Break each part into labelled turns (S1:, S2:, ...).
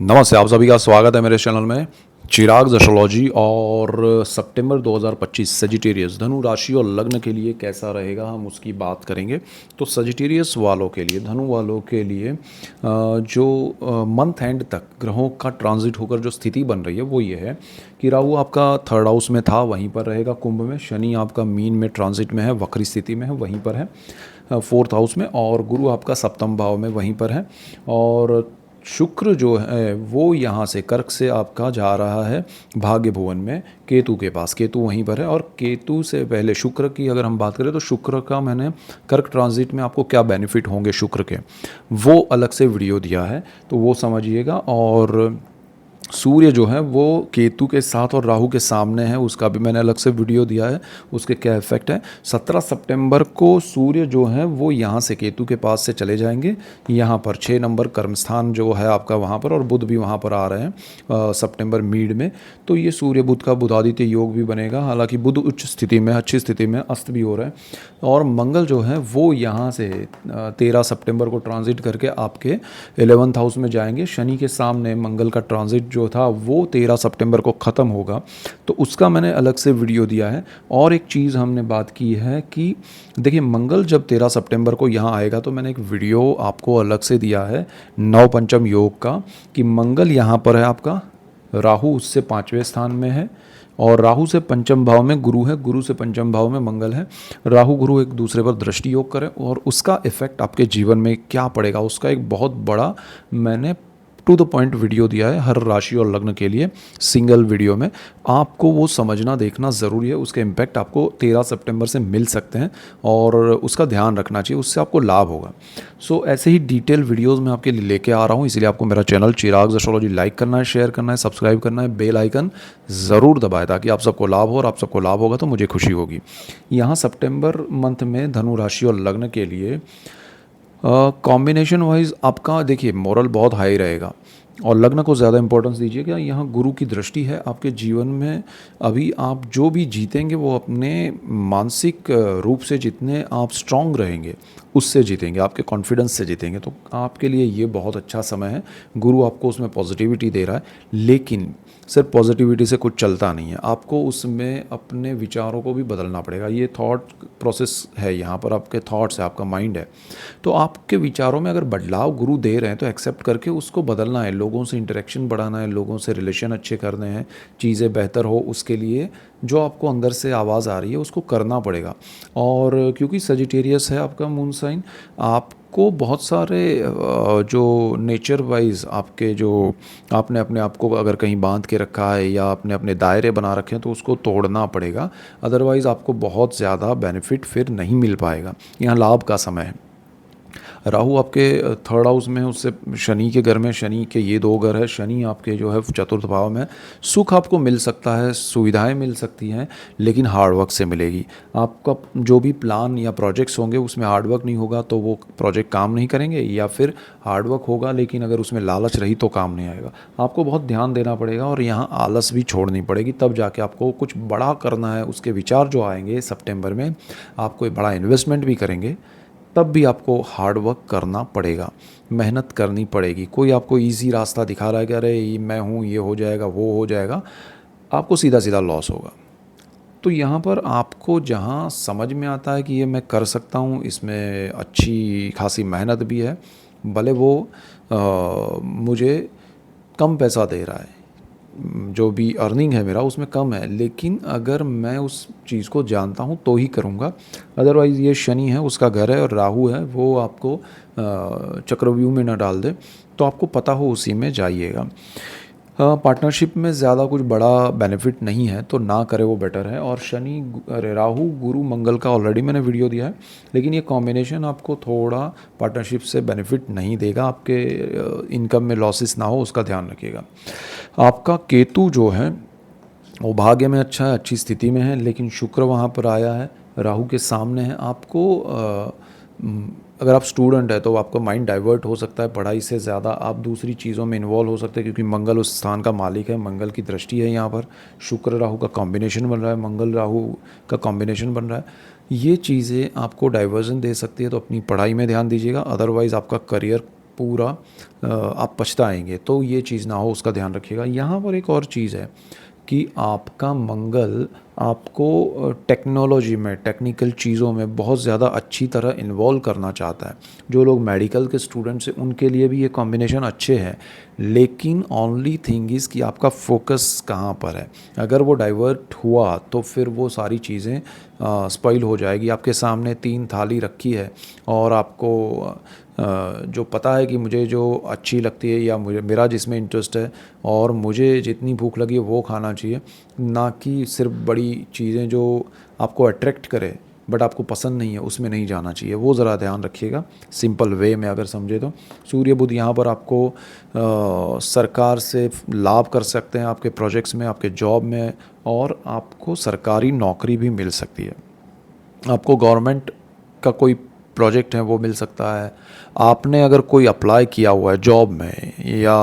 S1: नमस्ते, आप सभी का स्वागत है मेरे चैनल में चिराग एस्ट्रोलॉजी। और सितंबर 2025 सजिटेरियस धनु राशि और लग्न के लिए कैसा रहेगा हम उसकी बात करेंगे। तो सजिटेरियस वालों के लिए, धनु वालों के लिए जो मंथ एंड तक ग्रहों का ट्रांजिट होकर जो स्थिति बन रही है वो ये है कि राहु आपका थर्ड हाउस में था, वहीं पर रहेगा कुंभ में। शनि आपका मीन में ट्रांजिट में है, वक्री स्थिति में है, वहीं पर है फोर्थ हाउस में। और गुरु आपका सप्तम भाव में वहीं पर है। और शुक्र जो है वो यहाँ से कर्क से आपका जा रहा है भाग्य भुवन में केतु के पास। केतु वहीं पर है। और केतु से पहले शुक्र की अगर हम बात करें तो शुक्र का मैंने कर्क ट्रांजिट में आपको क्या बेनिफिट होंगे शुक्र के, वो अलग से वीडियो दिया है, तो वो समझिएगा। और सूर्य जो है वो केतु के साथ और राहु के सामने है, उसका भी मैंने अलग से वीडियो दिया है, उसके क्या इफेक्ट है। 17 सितंबर को सूर्य जो है वो यहाँ से केतु के पास से चले जाएंगे यहाँ पर 6 नंबर कर्म स्थान जो है आपका वहाँ पर, और बुध भी वहाँ पर आ रहे हैं सितंबर मिड में। तो ये सूर्य बुध का बुधादित्य योग भी बनेगा, हालांकि बुध उच्च स्थिति में, अच्छी स्थिति में, अस्त भी हो रहा है। और मंगल जो है वो यहाँ से 13 सितंबर को ट्रांजिट करके आपके 11th हाउस में जाएंगे। शनि के सामने मंगल का ट्रांजिट जो था वो 13 सितंबर को ख़त्म होगा, तो उसका मैंने अलग से वीडियो दिया है। और एक चीज़ हमने बात की है कि देखिए, मंगल जब 13 सितंबर को यहाँ आएगा तो मैंने एक वीडियो आपको अलग से दिया है नव पंचम योग का, कि मंगल यहाँ पर है आपका, राहु उससे 5वें स्थान में है, और राहु से पंचम भाव में गुरु है, गुरु से पंचम भाव में मंगल है। राहु गुरु एक दूसरे पर दृष्टि योग करें और उसका इफेक्ट आपके जीवन में क्या पड़ेगा, उसका एक बहुत बड़ा मैंने टू द पॉइंट वीडियो दिया है हर राशि और लग्न के लिए, सिंगल वीडियो में। आपको वो समझना देखना ज़रूरी है, उसके इम्पैक्ट आपको 13 सितंबर से मिल सकते हैं और उसका ध्यान रखना चाहिए, उससे आपको लाभ होगा। सो ऐसे ही डिटेल वीडियोज़ मैं आपके लिए लेके आ रहा हूँ, इसलिए आपको मेरा चैनल चिराग एस्ट्रोलॉजी लाइक करना है, शेयर करना है, सब्सक्राइब करना है, बेल आइकन ज़रूर दबाएं ताकि आप सबको लाभ हो, और आप सबको लाभ होगा तो मुझे खुशी होगी। यहाँ सितंबर मंथ में धनु राशि और लग्न के लिए कॉम्बिनेशन वाइज आपका देखिए मोरल बहुत हाई रहेगा, और लग्न को ज़्यादा इंपॉर्टेंस दीजिएगा। यहाँ गुरु की दृष्टि है आपके जीवन में। अभी आप जो भी जीतेंगे वो अपने मानसिक रूप से जितने आप स्ट्रांग रहेंगे उससे जीतेंगे, आपके कॉन्फिडेंस से जीतेंगे। तो आपके लिए ये बहुत अच्छा समय है। गुरु आपको उसमें पॉजिटिविटी दे रहा है, लेकिन सिर्फ पॉजिटिविटी से कुछ चलता नहीं है, आपको उसमें अपने विचारों को भी बदलना पड़ेगा। ये थॉट प्रोसेस है, यहाँ पर आपके थॉट्स है, आपका माइंड है। तो आपके विचारों में अगर बदलाव गुरु दे रहे हैं तो एक्सेप्ट करके उसको बदलना है, लोगों से इंटरेक्शन बढ़ाना है, लोगों से रिलेशन अच्छे करने हैं, चीज़ें बेहतर हो, उसके लिए जो आपको अंदर से आवाज़ आ रही है उसको करना पड़ेगा। और क्योंकि सजिटेरियस है आपका मून साइन, आपको बहुत सारे जो नेचर वाइज आपके जो आपने अपने आप को अगर कहीं बांध के रखा है या आपने अपने दायरे बना रखे हैं तो उसको तोड़ना पड़ेगा, अदरवाइज़ आपको बहुत ज़्यादा बेनिफिट फिर नहीं मिल पाएगा। यहाँ लाभ का समय है। राहु आपके थर्ड हाउस में, उससे शनि के घर में, शनि के ये 2 घर है, शनि आपके जो है चतुर्थ भाव में। सुख आपको मिल सकता है, सुविधाएं मिल सकती हैं, लेकिन हार्डवर्क से मिलेगी। आपका जो भी प्लान या प्रोजेक्ट्स होंगे उसमें हार्डवर्क नहीं होगा तो वो प्रोजेक्ट काम नहीं करेंगे, या फिर हार्डवर्क होगा लेकिन अगर उसमें लालच रही तो काम नहीं आएगा। आपको बहुत ध्यान देना पड़ेगा और यहाँ आलस भी छोड़नी पड़ेगी, तब जाके आपको कुछ बड़ा करना है। उसके विचार जो आएंगे सितंबर में, आप कोई बड़ा इन्वेस्टमेंट भी करेंगे तब भी आपको हार्ड वर्क करना पड़ेगा, मेहनत करनी पड़ेगी। कोई आपको इजी रास्ता दिखा रहा है कि अरे मैं हूँ, ये हो जाएगा, वो हो जाएगा, आपको सीधा सीधा लॉस होगा। तो यहाँ पर आपको जहाँ समझ में आता है कि ये मैं कर सकता हूँ, इसमें अच्छी खासी मेहनत भी है, भले वो मुझे कम पैसा दे रहा है, जो भी अर्निंग है मेरा उसमें कम है, लेकिन अगर मैं उस चीज़ को जानता हूँ तो ही करूँगा। अदरवाइज़ ये शनि है, उसका घर है, और राहु है, वो आपको चक्रव्यूह में ना डाल दे, तो आपको पता हो उसी में जाइएगा। पार्टनरशिप में ज़्यादा कुछ बड़ा बेनिफिट नहीं है तो ना करे वो बेटर है। और शनि, अरे राहु गुरु मंगल का ऑलरेडी मैंने वीडियो दिया है, लेकिन ये कॉम्बिनेशन आपको थोड़ा पार्टनरशिप से बेनिफिट नहीं देगा, आपके इनकम में लॉसेस ना हो उसका ध्यान रखिएगा। आपका केतु जो है वो भाग्य में अच्छा है, अच्छी स्थिति में है, लेकिन शुक्र वहाँ पर आया है, राहु के सामने है। आपको अगर आप स्टूडेंट है तो आपका माइंड डाइवर्ट हो सकता है, पढ़ाई से ज़्यादा आप दूसरी चीज़ों में इन्वॉल्व हो सकते हैं, क्योंकि मंगल उस स्थान का मालिक है, मंगल की दृष्टि है यहाँ पर। शुक्र राहु का कॉम्बिनेशन बन रहा है, मंगल राहु का कॉम्बिनेशन बन रहा है। ये चीज़ें आपको डाइवर्जन दे सकती है, तो अपनी पढ़ाई में ध्यान दीजिएगा। अदरवाइज़ आपका करियर पूरा आप पछताएंगे। तो ये चीज़ ना हो, उसका ध्यान रखिएगा। यहाँ पर एक और चीज़ है कि आपका मंगल आपको टेक्नोलॉजी में, टेक्निकल चीज़ों में बहुत ज़्यादा अच्छी तरह इन्वॉल्व करना चाहता है। जो लोग मेडिकल के स्टूडेंट्स हैं उनके लिए भी ये कॉम्बिनेशन अच्छे हैं, लेकिन ओनली थिंग इज़ कि आपका फोकस कहाँ पर है। अगर वो डाइवर्ट हुआ तो फिर वो सारी चीज़ें स्पॉइल हो जाएगी। आपके सामने 3 थाली रखी है और आपको जो पता है कि मुझे जो अच्छी लगती है या मुझे मेरा जिसमें इंटरेस्ट है और मुझे जितनी भूख लगी है वो खाना चाहिए, ना कि सिर्फ बड़ी चीज़ें जो आपको अट्रैक्ट करे बट आपको पसंद नहीं है उसमें नहीं जाना चाहिए। वो ज़रा ध्यान रखिएगा। सिंपल वे में अगर समझे तो सूर्य बुध यहाँ पर आपको सरकार से लाभ कर सकते हैं आपके प्रोजेक्ट्स में, आपके जॉब में, और आपको सरकारी नौकरी भी मिल सकती है। आपको गवर्नमेंट का कोई प्रोजेक्ट है वो मिल सकता है। आपने अगर कोई अप्लाई किया हुआ है जॉब में, या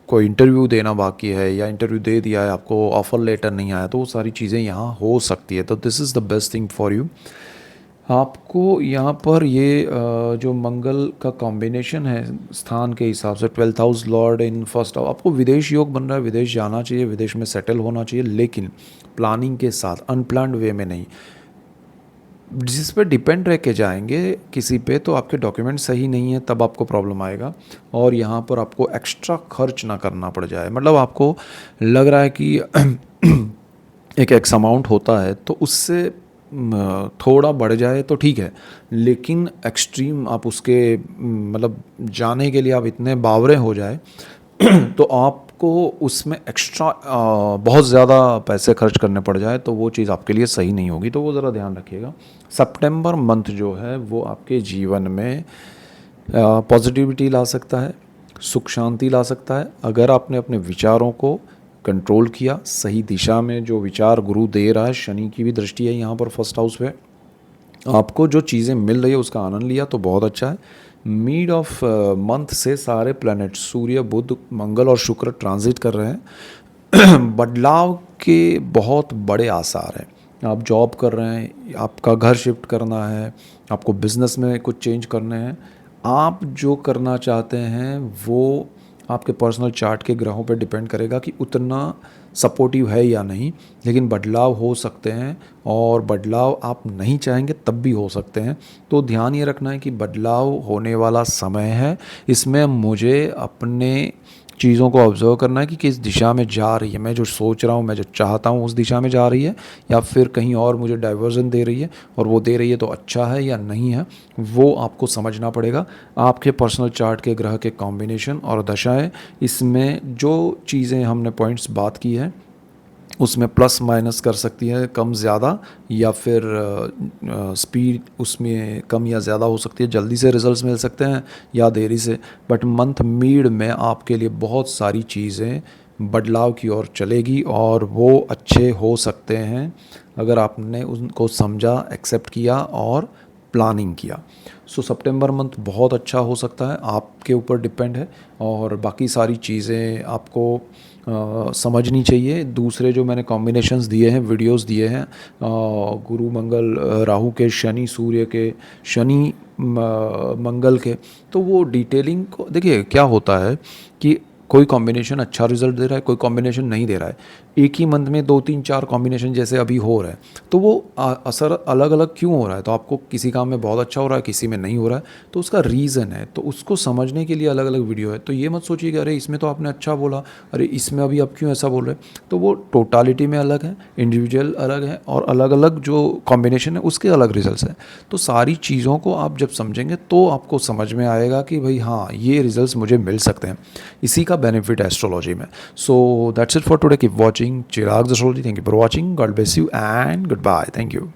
S1: कोई इंटरव्यू देना बाकी है, या इंटरव्यू दे दिया है, आपको ऑफ़र लेटर नहीं आया, तो वो सारी चीज़ें यहाँ हो सकती है। तो this is the best thing for you. आपको यहाँ पर ये जो मंगल का कॉम्बिनेशन है स्थान के हिसाब से, 12th house Lord in first house, आपको विदेश योग बन रहा है, विदेश जाना चाहिए, विदेश में सेटल होना चाहिए, लेकिन प्लानिंग के साथ, अनप्लान्ड वे में नहीं। जिस पे डिपेंड रह के जाएंगे किसी पे, तो आपके डॉक्यूमेंट सही नहीं है तब आपको प्रॉब्लम आएगा। और यहाँ पर आपको एक्स्ट्रा खर्च ना करना पड़ जाए, मतलब आपको लग रहा है कि एक एक्स अमाउंट होता है तो उससे थोड़ा बढ़ जाए तो ठीक है, लेकिन एक्सट्रीम आप उसके मतलब जाने के लिए आप इतने बावरे हो जाए तो आपको उसमें एक्स्ट्रा बहुत ज़्यादा पैसे खर्च करने पड़ जाए तो वो चीज़ आपके लिए सही नहीं होगी। तो वो ज़रा ध्यान रखिएगा। सितंबर मंथ जो है वो आपके जीवन में पॉजिटिविटी ला सकता है, सुख शांति ला सकता है, अगर आपने अपने विचारों को कंट्रोल किया सही दिशा में। जो विचार गुरु दे रहा है, शनि की भी दृष्टि है यहाँ पर फर्स्ट हाउस पे, आपको जो चीज़ें मिल रही है उसका आनंद लिया तो बहुत अच्छा है। मिड ऑफ मंथ से सारे प्लैनेट सूर्य, बुध, मंगल और शुक्र ट्रांजिट कर रहे हैं। बदलाव के बहुत बड़े आसार हैं। आप जॉब कर रहे हैं, आपका घर शिफ्ट करना है, आपको बिजनेस में कुछ चेंज करने हैं, आप जो करना चाहते हैं वो आपके पर्सनल चार्ट के ग्रहों पर डिपेंड करेगा कि उतना सपोर्टिव है या नहीं। लेकिन बदलाव हो सकते हैं, और बदलाव आप नहीं चाहेंगे तब भी हो सकते हैं। तो ध्यान ये रखना है कि बदलाव होने वाला समय है, इसमें मुझे अपने चीज़ों को ऑब्जर्व करना है कि किस दिशा में जा रही है, मैं जो सोच रहा हूँ, मैं जो चाहता हूँ उस दिशा में जा रही है, या फिर कहीं और मुझे डाइवर्जन दे रही है, और वो दे रही है तो अच्छा है या नहीं है, वो आपको समझना पड़ेगा। आपके पर्सनल चार्ट के ग्रह के कॉम्बिनेशन और दशाएं, इसमें जो चीज़ें हमने पॉइंट्स बात की है उसमें प्लस माइनस कर सकती है, कम ज़्यादा, या फिर स्पीड उसमें कम या ज़्यादा हो सकती है। जल्दी से रिजल्ट्स मिल सकते हैं या देरी से, बट मंथ मीड में आपके लिए बहुत सारी चीज़ें बदलाव की ओर चलेगी और वो अच्छे हो सकते हैं अगर आपने उनको समझा, एक्सेप्ट किया और प्लानिंग किया। सो सितंबर मंथ बहुत अच्छा हो सकता है, आपके ऊपर डिपेंड है, और बाकी सारी चीज़ें आपको समझनी चाहिए। दूसरे जो मैंने कॉम्बिनेशंस दिए हैं, वीडियोस दिए हैं, गुरु मंगल राहु के, शनि सूर्य के, शनि मंगल के, तो वो डिटेलिंग को देखिए। क्या होता है कि कोई कॉम्बिनेशन अच्छा रिजल्ट दे रहा है, कोई कॉम्बिनेशन नहीं दे रहा है। एक ही मंथ में 2 3 4 कॉम्बिनेशन जैसे अभी हो रहा है, तो वो असर अलग अलग क्यों हो रहा है। तो आपको किसी काम में बहुत अच्छा हो रहा है, किसी में नहीं हो रहा है, तो उसका रीज़न है। तो उसको समझने के लिए अलग अलग वीडियो है। तो ये मत सोचिए कि अरे इसमें तो आपने अच्छा बोला, अरे इसमें अभी आप क्यों ऐसा बोल रहे हैं। तो वो टोटालिटी में अलग है, इंडिविजुअल अलग है, और अलग अलग जो कॉम्बिनेशन है उसके अलग रिजल्ट्स हैं। तो सारी चीज़ों को आप जब समझेंगे तो आपको समझ में आएगा कि भाई हाँ, ये रिजल्ट्स मुझे मिल सकते हैं। इसी का बेनिफिट है एस्ट्रोलॉजी में। So that's it for today. Keep watching Chirag astrology. Thank you for watching. God bless you and goodbye. Thank you.